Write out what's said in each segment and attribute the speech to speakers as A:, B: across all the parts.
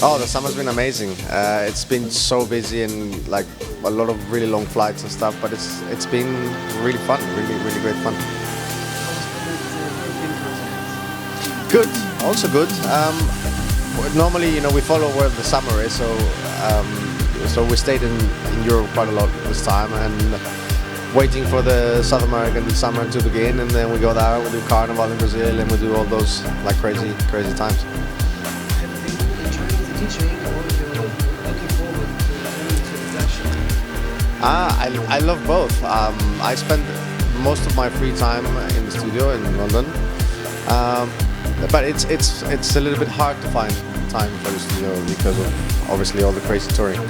A: Oh, the summer's been amazing. It's been so busy and like a lot of really long flights and stuff, but it's been really fun, really great fun. Good, also good. Normally, you know, we follow where the summer is, so we stayed in Europe quite a lot this time and waiting for the South American summer to begin, and then we go there, we do Carnival in Brazil, and we do all those like crazy times. I love both. I spend most of my free time in the studio in London, but it's a little bit hard to find time for the studio because of obviously all the crazy touring.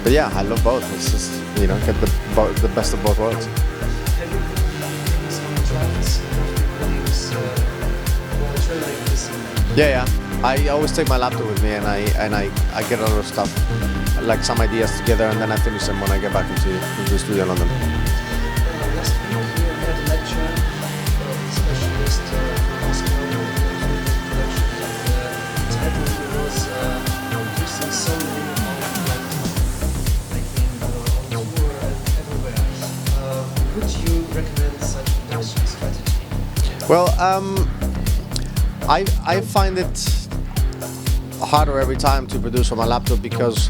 A: But yeah, I love both. It's just, you know, get the best of both worlds. Yeah. I always take my laptop with me, and I get a lot of stuff, like some ideas together, and then I finish them when I get back into the studio in London.
B: Last week you had a lecture of specialist the title was producing so many like being on tour and everywhere. Would you recommend such production strategy?
A: Well, I find it harder every time to produce on my laptop because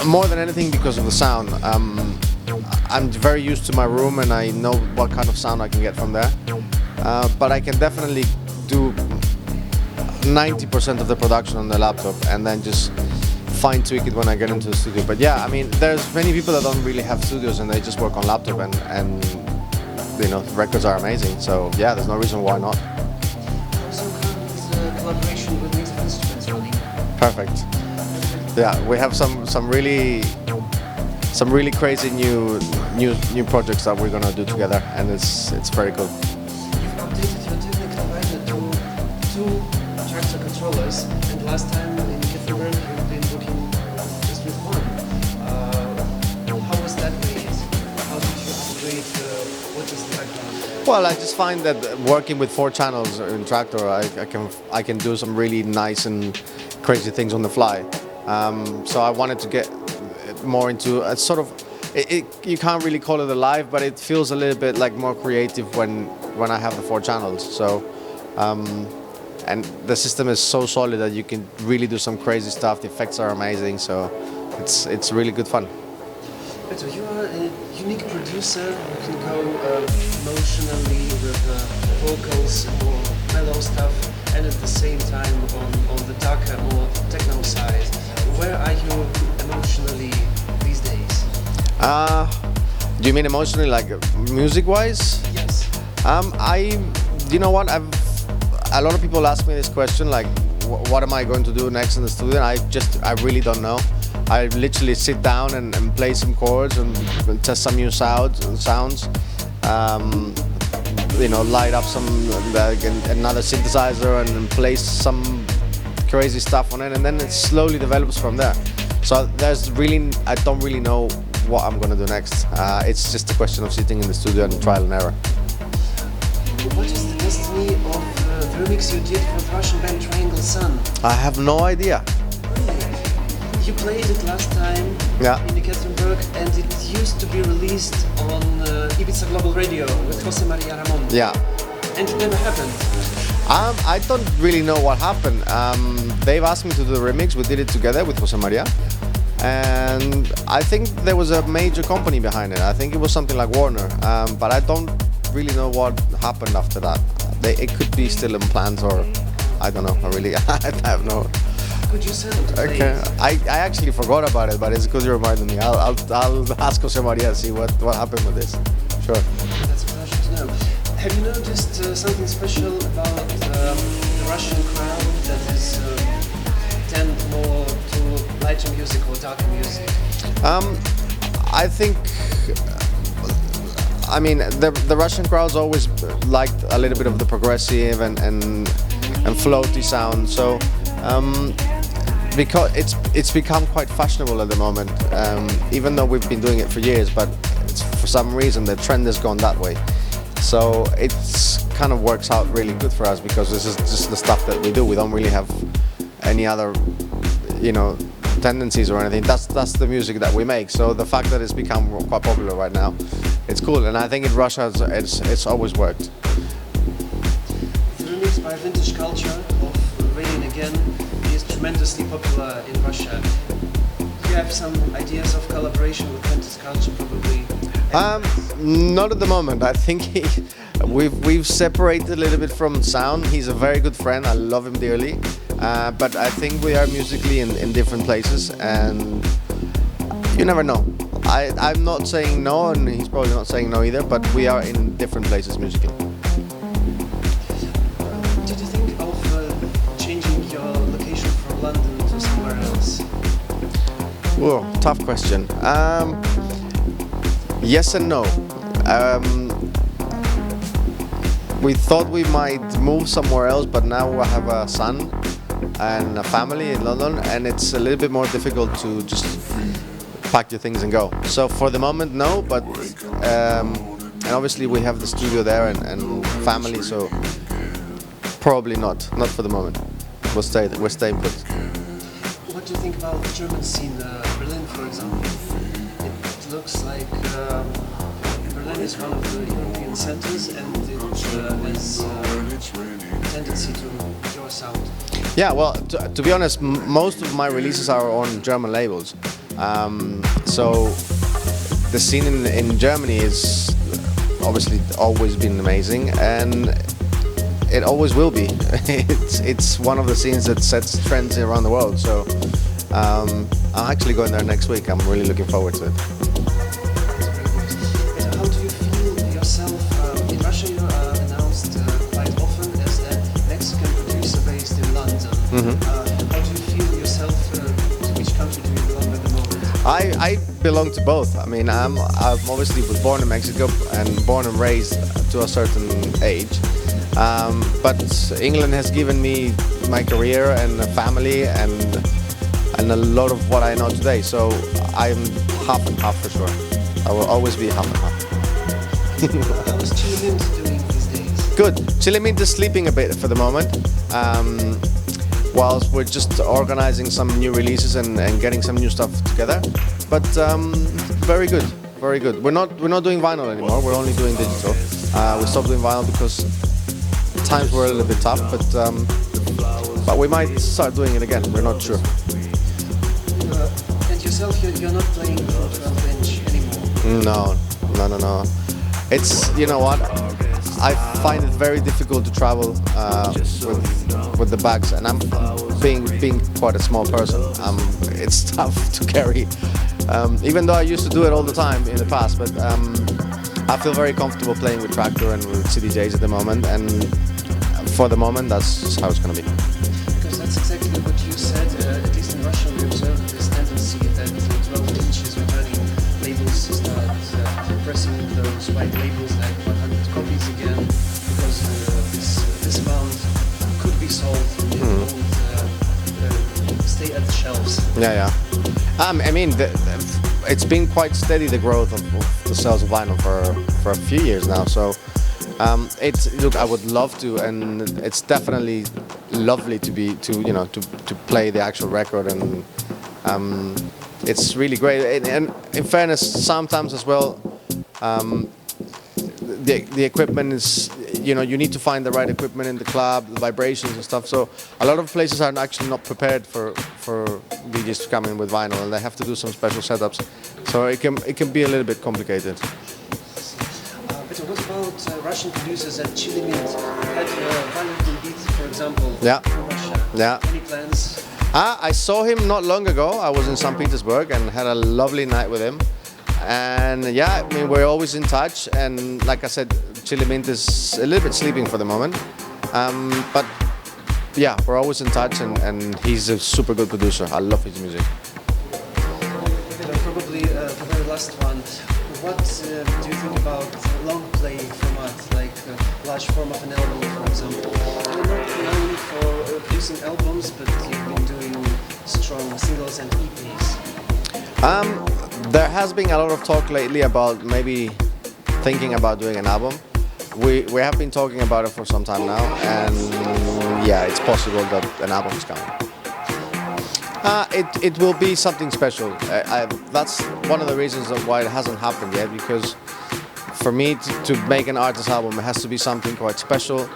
A: more than anything because of the sound. I'm very used to my room and I know what kind of sound I can get from there, but I can definitely do 90% of the production on the laptop and then just fine tweak it when I get into the studio. But yeah, I mean, there's many people that don't really have studios and they just work on laptop, and you know, records are amazing, so yeah, there's no reason why not.
B: Collaboration with music instruments running.
A: Perfect. Yeah, we have some really crazy new projects that we're gonna do together, and it's very cool.
B: You've updated your technical provider to two tractor controllers, and last time in Ekaterinburg you've been working just with one. How was that made? How did you upgrade? What is the background?
A: Well, I just find that working with 4 channels in Traktor, I can do some really nice and crazy things on the fly. So I wanted to get more into a sort of, you can't really call it a live, but it feels a little bit like more creative when I have the 4 channels. So, and the system is so solid that you can really do some crazy stuff. The effects are amazing, so it's really good fun.
B: Beto, you are a unique producer who can go emotionally with vocals or mellow stuff, and at the same time on the darker, more techno side. Where are you emotionally these days?
A: Do you mean emotionally, like music-wise?
B: Yes.
A: You know what? A lot of people ask me this question, like, what am I going to do next in the studio? I really don't know. I literally sit down and play some chords and test some new sounds. You know, light up some another synthesizer and play some crazy stuff on it, and then it slowly develops from there. So I don't really know what I'm gonna do next. It's just a question of sitting in the studio and trial and error.
B: What is the destiny of the remix you did for the Russian band Triangle Sun?
A: I have no idea.
B: You played it last time in Ekaterinburg, and it used to be released on Ibiza Global Radio with Jose Maria Ramon.
A: Yeah.
B: And it never happened.
A: I don't really know what happened. They've asked me to do the remix. We did it together with Jose Maria. And I think there was a major company behind it. I think it was something like Warner. But I don't really know what happened after that. It could be still in plans, or I don't know. I have no...
B: Could you send it to play?
A: Okay. I actually forgot about it, but it's good you reminded me. I'll ask Jose Maria to see what happened with this. Sure.
B: That's a pleasure to know. Have you noticed something special about the Russian crowd that is tend more to lighter music or darker music?
A: I think, I mean, the Russian crowds always liked a little bit of the progressive and floaty sound. So because it's become quite fashionable at the moment, even though we've been doing it for years, but for some reason the trend has gone that way. So it's kind of works out really good for us, because this is just the stuff that we do. We don't really have any other, tendencies or anything. That's the music that we make. So the fact that it's become quite popular right now, it's cool. And I think in Russia it's always worked.
B: The remix by Vintage Culture of Rain Again is tremendously popular in Russia. Do you have some ideas of collaboration with Vintage Culture, probably?
A: Not at the moment. I think we've separated a little bit from sound. He's a very good friend. I love him dearly. But I think we are musically in different places, and you never know. I'm not saying no, and he's probably not saying no either, but we are in different places musically.
B: Did you think of changing your location from London to somewhere else?
A: Whoa, tough question. Yes and no. We thought we might move somewhere else, but now I have a son and a family in London, and it's a little bit more difficult to just pack your things and go. So for the moment, no, but and obviously we have the studio there and family, so probably not for the moment. We're staying put.
B: What do you think about the German scene, Berlin, for example? It looks like Berlin is one of the European centers, and it has a tendency to your sound.
A: Yeah, well, to be honest, most of my releases are on German labels. So the scene in Germany is obviously always been amazing, and it always will be. It's one of the scenes that sets trends around the world. So I'm actually going there next week. I'm really looking forward to it.
B: How do you feel yourself? In Russia, you are announced quite often as a Mexican producer based in London.
A: Mm-hmm.
B: How do you feel yourself? To which country do you belong at the moment?
A: I belong to both. I mean, I'm obviously was born in Mexico and born and raised to a certain age. But England has given me my career and a family and a lot of what I know today. So I'm half and half for sure. I will always be half and half.
B: How is Chilemint doing these days?
A: Good. Chilemint is sleeping a bit for the moment. Whilst we're just organizing some new releases and getting some new stuff together. But very good, very good. We're not doing vinyl anymore. We're only doing digital. We stopped doing vinyl because times were a little bit tough, but we might start doing it again. We're not sure.
B: And yourself, you're not playing 12-inch anymore?
A: No. It's, you know what, I find it very difficult to travel with the bags, and I'm being quite a small person. It's tough to carry, even though I used to do it all the time in the past, but I feel very comfortable playing with Tractor and with CDJs at the moment, and for the moment that's just how it's going to be.
B: Because that's exactly what you said, at least in Russia we observe this tendency that 12 inches returning labels start pressing those white labels like 100 copies again, because this amount could be sold and it won't stay at the shelves.
A: Yeah. I mean, it's been quite steady, the growth of the sales of vinyl for a few years now. So look, I would love to, and it's definitely lovely to play the actual record, and it's really great. And in fairness, sometimes as well, the equipment is, you need to find the right equipment in the club, the vibrations and stuff. So a lot of places are actually not prepared for DJs to come in with vinyl, and they have to do some special setups. So it can be a little bit complicated.
B: But what about Russian producers at Chili Mint? Had Valentin Beat, for example,
A: Yeah.
B: from Russia.
A: Yeah.
B: Any plans?
A: I saw him not long ago. I was in St. Petersburg and had a lovely night with him. And yeah, I mean, we're always in touch. And like I said, Chili Mint is a little bit sleeping for the moment. But yeah, we're always in touch, and he's a super good producer. I love his music.
B: Probably the very last one. What do you think about long play format, like a large form of an album, for example? You're not known for producing albums, but you've been doing strong singles and EPs.
A: There has been a lot of talk lately about maybe thinking about doing an album. We have been talking about it for some time now, and yeah, it's possible that an album is coming. It will be something special. That's one of the reasons why it hasn't happened yet, because for me to make an artist album, it has to be something quite special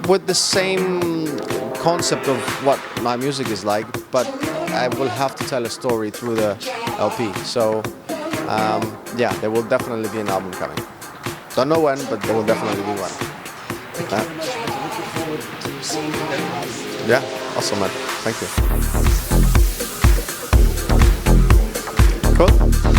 A: with the same concept of what my music is like, but I will have to tell a story through the LP. So yeah, there will definitely be an album coming. Don't know when, but there will definitely be one.
B: Thank you very much. Looking forward to seeing you.
A: Yeah, awesome, man. Thank you. Cool.